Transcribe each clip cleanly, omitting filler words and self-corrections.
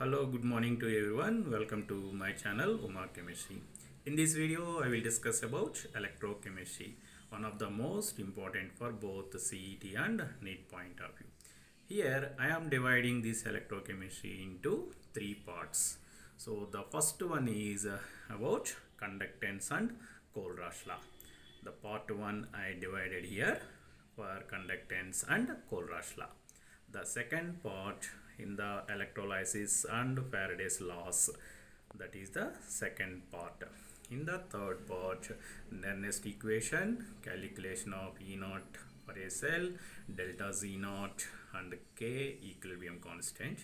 Hello, good morning to everyone. Welcome to my channel Uma Chemistry. In this video, I will discuss about electrochemistry, one of the most important for both CET and NEET point of view. Here, I am dividing this electrochemistry into three parts. So, the first one is about conductance and Kohlrausch law. The part 1 I divided here for conductance and Kohlrausch law. The second part in the electrolysis and Faraday's laws, that is the second part. In the third part, Nernst equation, calculation of E naught for a cell, delta Z naught and K equilibrium constant,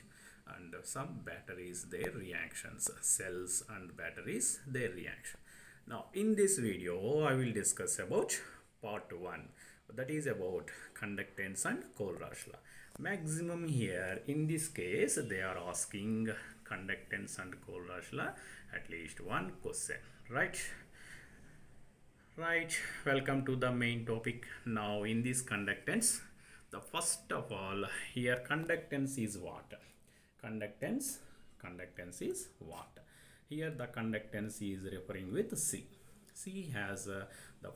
and some batteries their reactions, cells and batteries their reaction. Now in this video I will discuss about part 1, that is about conductance and Kohlrausch law. Maximum here in this case they are asking conductance and Kohlrausch law at least one question, right? Welcome to the main topic. Now in this conductance, the first of all here conductance is what? Conductance is what? Here the conductance is referring with C. C has the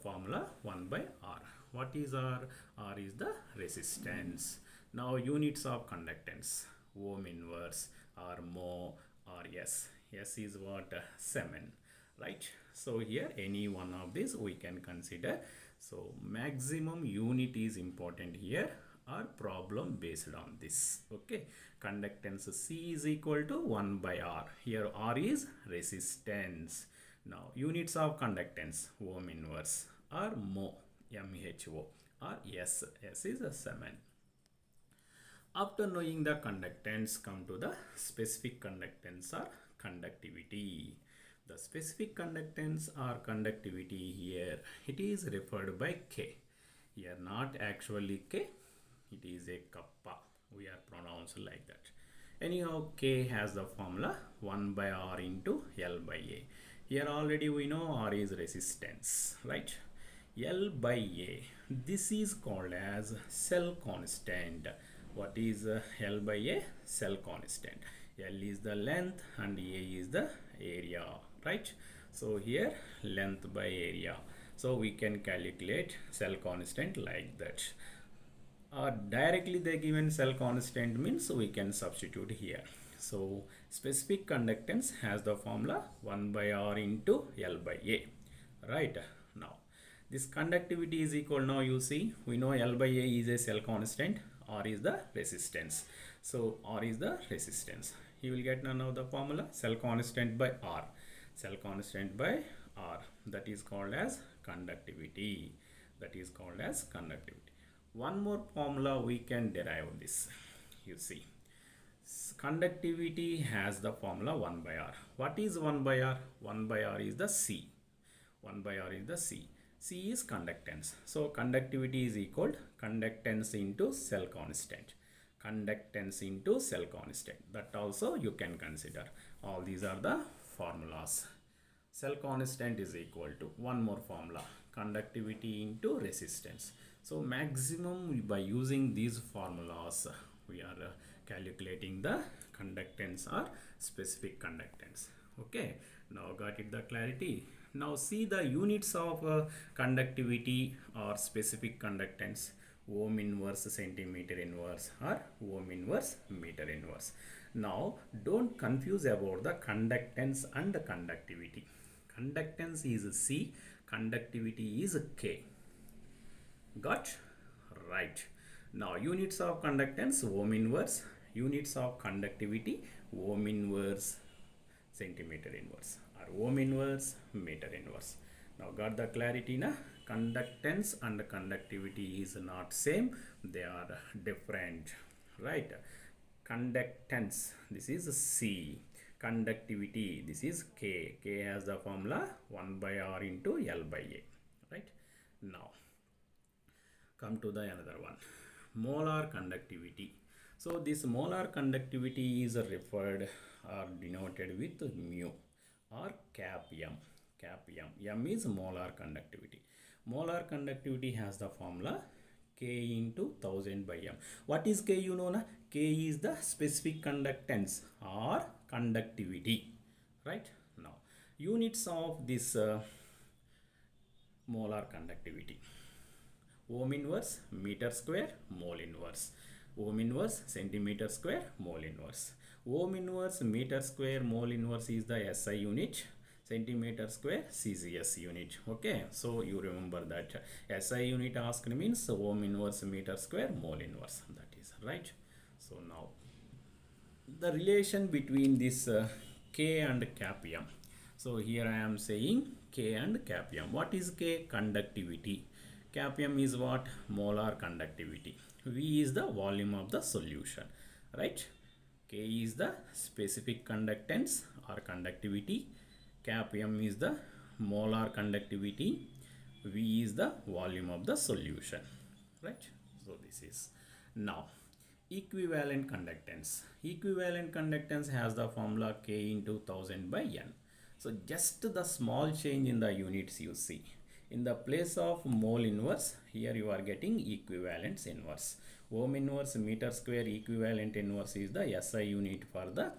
formula 1 by R. What is R? R is the resistance. Now units of conductance, ohm inverse, or mho, or S. S is what? Semen, right? So here any one of these we can consider. So maximum unit is important here, or problem based on this. Okay, conductance C is equal to 1 by R. Here R is resistance. Now units of conductance, ohm inverse, or mho, MHO, or S. S is a semen. After knowing the conductance, come to the specific conductance or conductivity. The specific conductance or conductivity here, it is referred by K. Here not actually K, it is a kappa. We are pronounced like that. Anyhow, K has the formula 1 by R into L by A. Here already we know R is resistance, right? L by A, this is called as cell constant. What is L by A? Cell constant. L is the length and A is the area, right? So here length by area. So we can calculate cell constant like that. Directly they given cell constant means we can substitute here. So specific conductance has the formula 1 by R into L by A, right? Now this conductivity is equal, now you see we know L by A is a cell constant, R is the resistance. So R is the resistance. You will get now the formula cell constant by R. Cell constant by R, that is called as conductivity. That is called as conductivity. One more formula we can derive this. You see, conductivity has the formula 1 by R. What is 1 by R? 1 by R is the C. 1 by R is the C. C is conductance. So conductivity is equal conductance into cell constant. Conductance into cell constant. That also you can consider. All these are the formulas. Cell constant is equal to one more formula, conductivity into resistance. So maximum by using these formulas we are calculating the conductance or specific conductance. Okay, now got it the clarity. Now see the units of conductivity or specific conductance, ohm inverse, centimeter inverse, or ohm inverse, meter inverse. Now don't confuse about the conductance and the conductivity. Conductance is C, conductivity is K. Got? Right. Now units of conductance, ohm inverse, units of conductivity, ohm inverse, centimeter inverse, or ohm inverse, meter inverse. Now got the clarity na? Conductance and conductivity is not same, they are different, right? Conductance, this is C. Conductivity, this is K. K has the formula 1 by R into L by A, right? Now come to the another one, molar conductivity. So this molar conductivity is referred or denoted with mu or cap M. Cap M. M is molar conductivity. Molar conductivity has the formula K into 1000 by m. What is K? You know na? K is the specific conductance or conductivity, right? Now, units of this molar conductivity. Ohm inverse meter square mole inverse. Ohm inverse centimeter square mole inverse. Ohm inverse meter square mole inverse is the SI unit. Centimeter square CCS unit. Okay, so you remember that SI unit asked means ohm inverse meter square mole inverse. That is right. So now the relation between this K and cap m. So here I am saying K and cap m. What is K? Conductivity. Cap m is what? Molar conductivity. V is the volume of the solution, right? K is the specific conductance or conductivity. Cap m is the molar conductivity. V is the volume of the solution, right? So this is now equivalent conductance. Equivalent conductance has the formula K into 1000 by N. So just the small change in the units you see. In the place of mole inverse, here you are getting equivalence inverse. Ohm inverse meter square equivalent inverse is the SI unit for the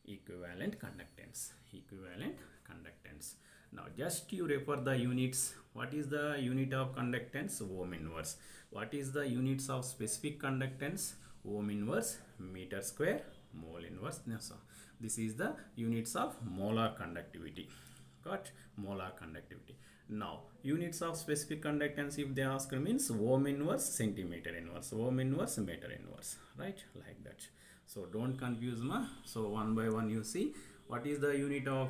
equivalent conductance. Equivalent conductance. Now just you refer the units. What is the unit of conductance? Ohm inverse. What is the units of specific conductance? Ohm inverse meter square mole inverse. No, so this is the units of molar conductivity. Got molar conductivity. Now units of specific conductance, if they ask, means ohm inverse centimeter inverse, ohm inverse meter inverse, right? Like that. So don't confuse ma. So one by one you see what is the unit of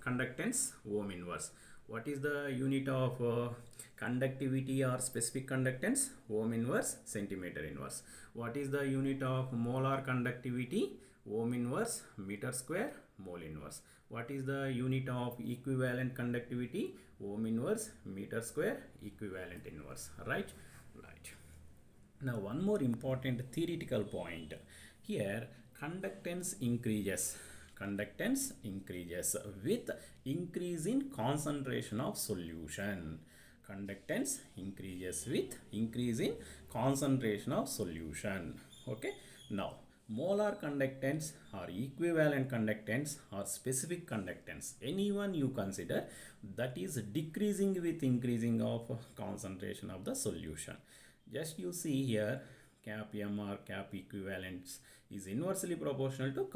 conductance? Ohm inverse. What is the unit of conductivity or specific conductance? Ohm inverse centimeter inverse. What is the unit of molar conductivity? Ohm inverse meter square mole inverse. What is the unit of equivalent conductivity? Ohm inverse meter square equivalent inverse, right? Right. Now one more important theoretical point. Here conductance increases. Conductance increases with increase in concentration of solution. Conductance increases with increase in concentration of solution. Okay. Now molar conductance or equivalent conductance or specific conductance, anyone you consider, that is decreasing with increasing of concentration of the solution. Just you see here cap m or cap equivalence is inversely proportional to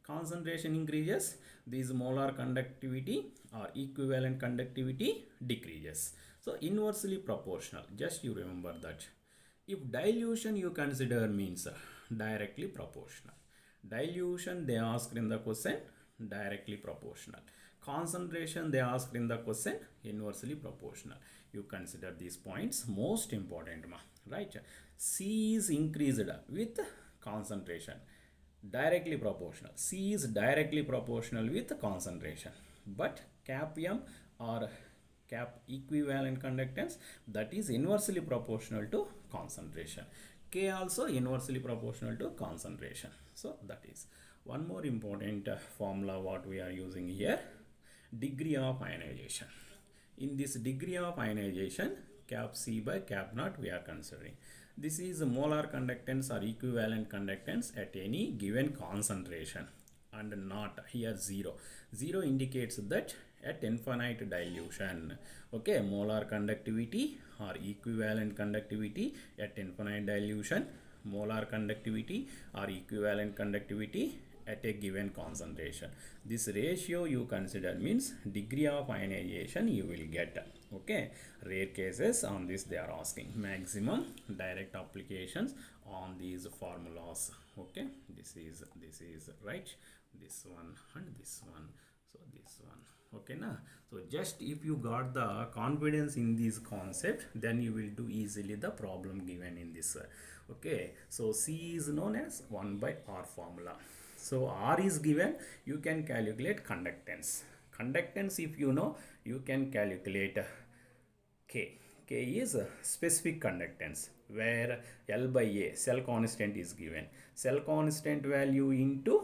concentration increases, this molar conductivity or equivalent conductivity decreases. So inversely proportional, just you remember that. If dilution you consider means directly proportional. Dilution they asked in the question, directly proportional. Concentration they asked in the question, inversely proportional. You consider these points most important, right? C is increased with concentration, directly proportional. C is directly proportional with concentration, but cap m or cap equivalent conductance, that is inversely proportional to concentration. K also inversely proportional to concentration. So that is one more important formula what we are using here, degree of ionization. In this degree of ionization, cap C by cap naught we are considering. This is molar conductance or equivalent conductance at any given concentration, and not here 0. 0 indicates that at infinite dilution. Okay, molar conductivity or equivalent conductivity at infinite dilution, molar conductivity or equivalent conductivity at a given concentration. This ratio you consider means degree of ionization you will get. Okay, rare cases on this they are asking, maximum direct applications on these formulas. Okay, this is right, this one and this one, so this one. Okay na. So just if you got the confidence in this concept, then you will do easily the problem given in this. Okay, so C is known as 1 by R formula. So R is given, you can calculate conductance. Conductance, if you know, you can calculate K. K is specific conductance, where L by A, cell constant, is given. Cell constant value into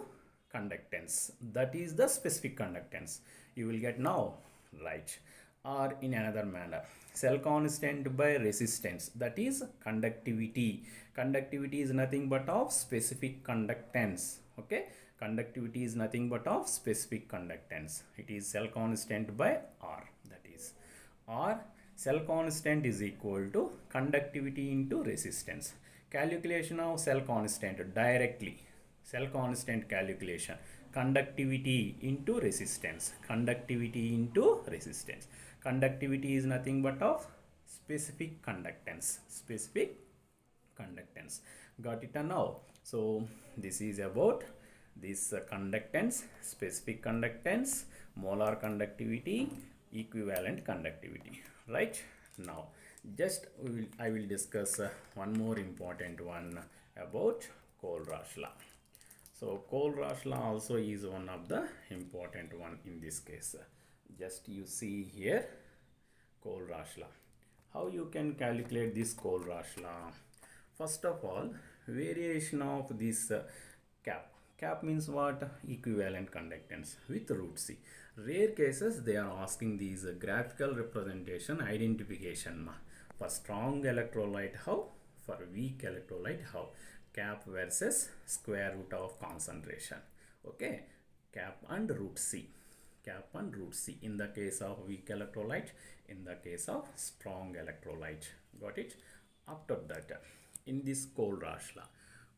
conductance, that is the specific conductance. You will get now, right? or in another manner, cell constant by resistance, that is conductivity. Conductivity is nothing but of specific conductance. Okay, conductivity is nothing but of specific conductance. It is cell constant by R, that is R. Cell constant is equal to conductivity into resistance. Calculation of cell constant directly, cell constant calculation, conductivity into resistance, conductivity into resistance. Conductivity is nothing but of specific conductance, specific conductance. Got it now? So this is about this conductance, specific conductance, molar conductivity, equivalent conductivity. Right now, just I will discuss one more important one about Kohlrausch law. So Kohlrausch law also is one of the important one in this case. Just you see here, Kohlrausch law. How you can calculate this Kohlrausch law? First of all, variation of this cap. Cap means what? Equivalent conductance with root C. Rare cases they are asking these graphical representation identification. For strong electrolyte how? For weak electrolyte how? Cap versus square root of concentration. Okay, cap and root C. Cap and root C in the case of weak electrolyte, in the case of strong electrolyte. Got it? After that, in this Kohlrausch law,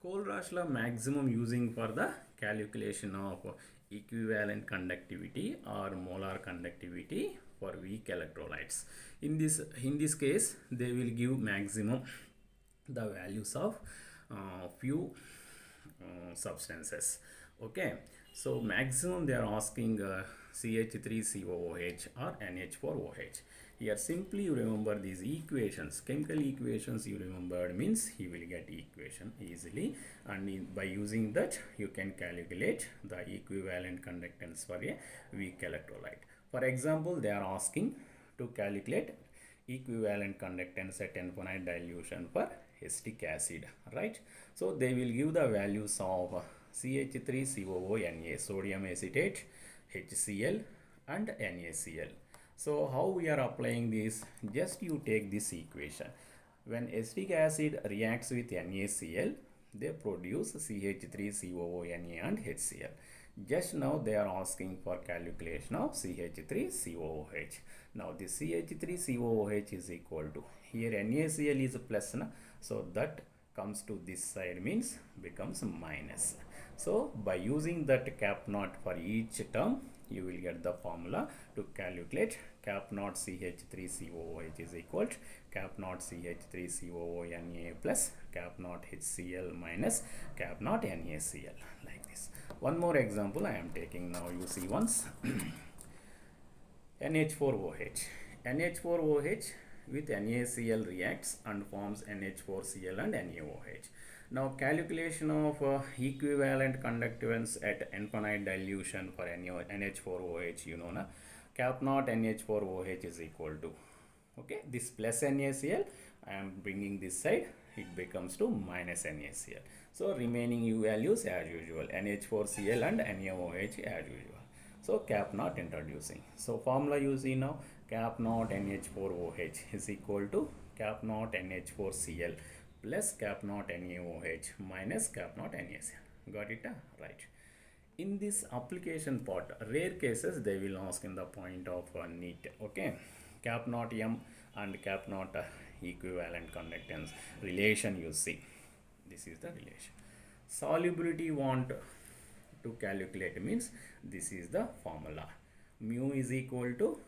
Kohlrausch law maximum using for the calculation of equivalent conductivity or molar conductivity for weak electrolytes. In this case, they will give maximum the values of few substances. Okay, so maximum they are asking CH3COOH or NH4OH. Here simply you remember these equations, chemical equations you remembered means you will get equation easily, and by using that you can calculate the equivalent conductance for a weak electrolyte. For example, they are asking to calculate equivalent conductance at infinite dilution for acetic acid, right? So they will give the values of CH3COONA, sodium acetate, HCl and NaCl. So how we are applying this? Just you take this equation. When acetic acid reacts with NaCl, they produce CH3COONA and HCl. Just now they are asking for calculation of CH3COOH. Now this CH3COOH is equal to, here NaCl is plus, na? So that comes to this side means becomes minus. So by using that cap naught for each term, you will get the formula to calculate cap naught CH3COOH is equal to cap naught CH3COONA plus cap naught HCl minus cap naught NaCl, like this. One more example I am taking now, you see once. NH4OH. NH4OH with NaCl reacts and forms NH4Cl and NaOH. Now calculation of equivalent conductance at infinite dilution for NH4OH, you know, na? Cap naught NH4OH is equal to, okay, this plus NaCl, I am bringing this side, it becomes to minus NaCl. So remaining U values as usual, NH4Cl and NaOH as usual. So cap naught introducing. So formula you see now, cap naught NH4OH is equal to cap naught NH4Cl plus cap naught NaOH minus cap naught NaCl. Got it? Right. In this application part, rare cases they will ask in the point of NEET. Okay, cap naught M and cap naught equivalent conductance relation you see. This is the relation. Solubility want to calculate means this is the formula. Mu is equal to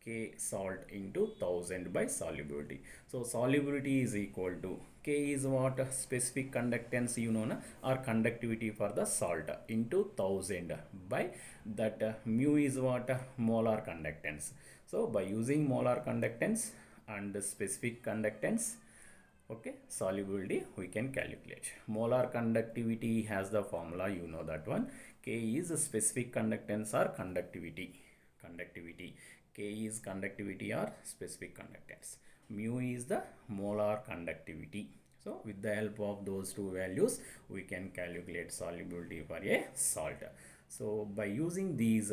K salt into 1000 by solubility. So solubility is equal to K is what? Specific conductance, you know, na? Or conductivity for the salt into 1000 by that mu is what? Molar conductance. So by using molar conductance and specific conductance, okay, solubility we can calculate. Molar conductivity has the formula, you know that one. K is specific conductance or conductivity. K is conductivity or specific conductance. Mu is the molar conductivity. So with the help of those two values, we can calculate solubility for a salt. So by using these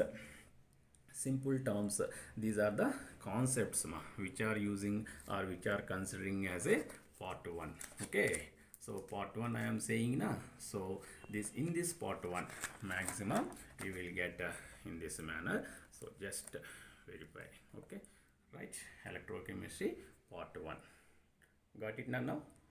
simple terms. These are the concepts which are using or which are considering as a part 1. Okay, so part 1 I am saying na. So this, in this part 1 maximum you will get in this manner. So just verify. Okay, right, electrochemistry part 1. Got it now?